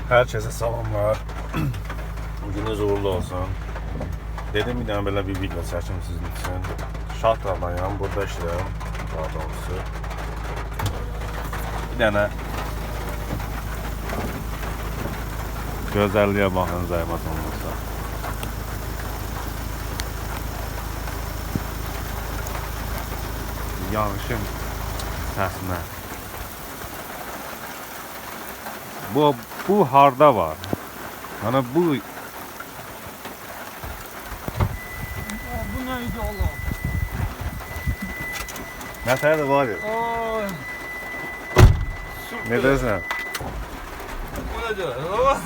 Herkese selamlar. Gününüz uğurlu olsun. Dedim bir tane böyle bir video çekim sizin için. Şahtarlayam, burada işləyəm. Daha doğrusu. Bir tane gözəlliyə baxın, zəhmət olmasa. Yağışın səsinə. Bu harda var. Hani bu Bu neydi Allah? Nətədir var ya? Ay. Ne dersən? Bu nedir? Allah.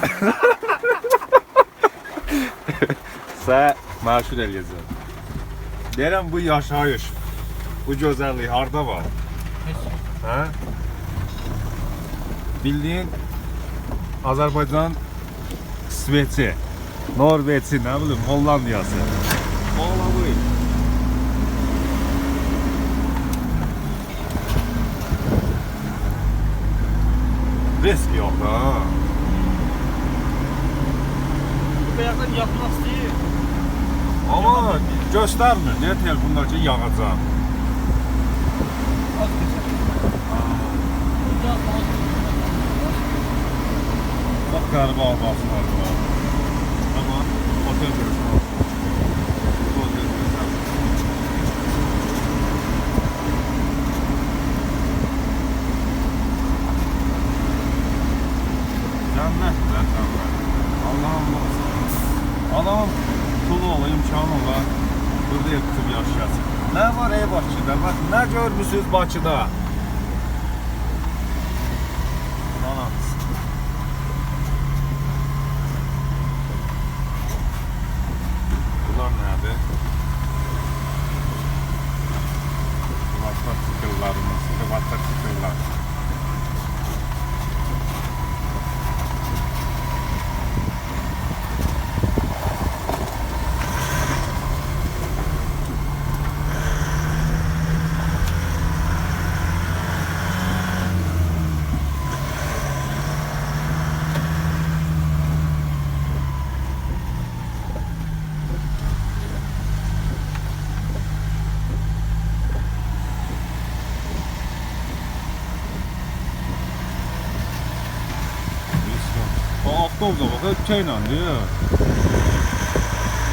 Sən məşhur eləyəcəm. Deyirəm bu yaşayış, bu gözəllik harda var? Hə? Bildiğin Azərbaycan, İsveç'i, Norveç'i, ne bileyim Hollandiyası. Oğlalı. Risk yok da. Bu beyazdan yapmak istiyor. Ama göstermir. Niye telefondaki yağacaq? Az geçer. Bak qəribə arabası var. Ama otel görüşü var. Otel görüşü var. Cənnət də cənnət. Allah'ım olsun. Adam pulu ola, imkanı ola. Burada yetib yaşayasın. Ne var ey Bakıda? Bak ne görmüşsünüz Bakıda? Anamız. Bunlar nerede? Vattakçıkıllarımız, vattakçıkıllar. Avtobus'a bak, hep şeyle diyor.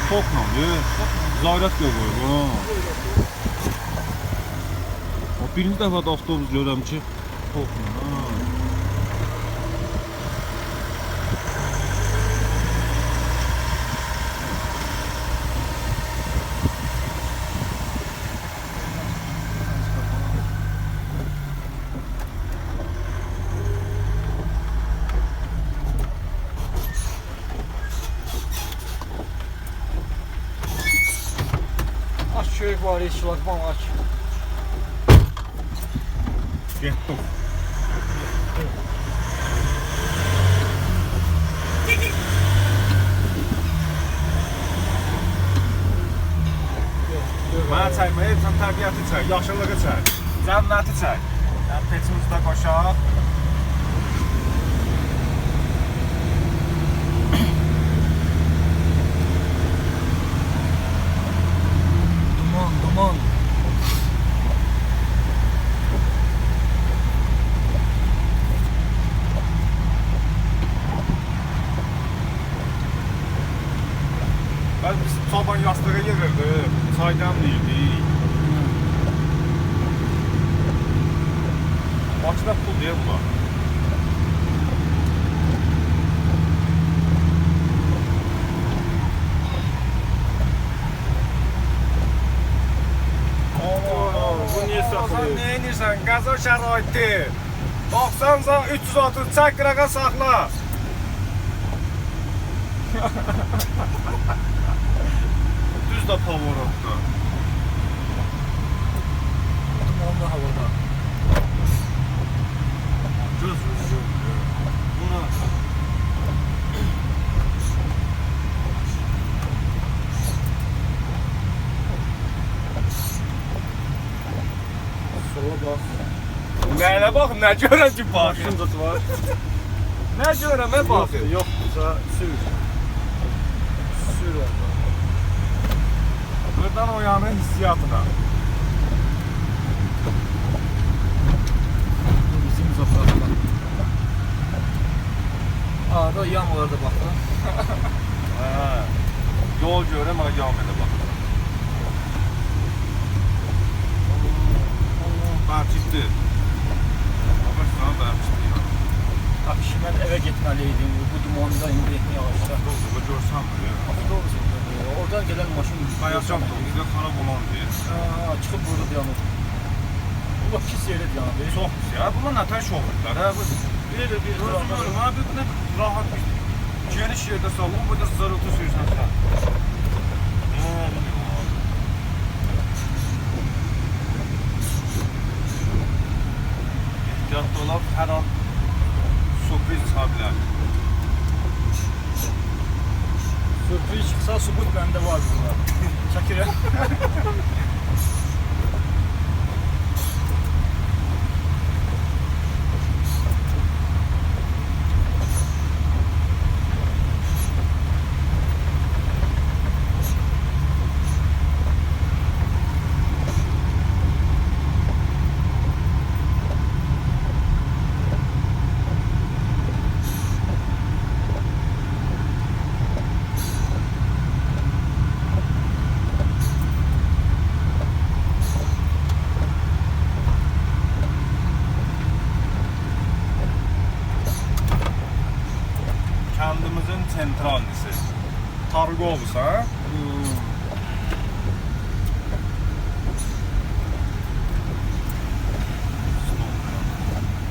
Tokla diyor. Zayirat görüyor bunu. Birinci defa da avtobus görürüm ki tokla. Aç çörek var, yeşil var, bana aç. Getdim. Mənə çəkmə, hepsən təbiəti çək, yaşıllığı çək, cənnəti çək. Yəni peçimizdə qoşaq. Duman, duman. Biz çoban yastığı yığırdı, çaydan deyirdik. Bakıda pul deyə bunlar. Bu niye Sen satılıyor? ne inirsən? Qaza şəraiti. 90-za 330 çək qırağa saxla. Düz də pavorotda. Dumanlı havada. Göz buna. Sola bas. Nəyinə baxım, nə görən ki bax. Maşın da var. Ne görəm bak. Yoxdursa sür. Sür. Buradan oyanın hissiyatına. Bizim uzaqlardan. Da yamalarda bax da. Ha. Yol görəm ayağımda bak. Barçıdı. Baba sana barçıdı ya. Akşam mən evə getməliydim. Bu dumanda indi yavaşça. Doğru, görsəm mi? Avtobus oradan gələn maşın Ayaqcam da bizə xarab olan deyir. çıxıb burada dayanır. Bu bax pis yerdə dayanır. Çox pis ya. Bunlar nətər şoğurlar ha bu. Bir Özüm ha bir ne rahat bir geniş yerde salon burada zırıltı sürsən sən. Ehtiyatlı olaq, hər an sürpriz çıxa bilər. sürpriz çıxsa subut məndə var burada. Çəkirəm. Kəndimizin sentralnisi. Targovuz ha?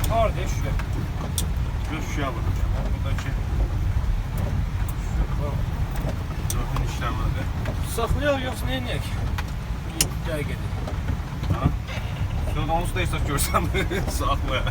Kardeş şuraya. Bir şuraya bakacağım. Buradaki zaten işləmədi. Saxlayaq yoxsa nə edək? Dəqiqədir. Ha? Sonra onu da hesab görsəm saxla.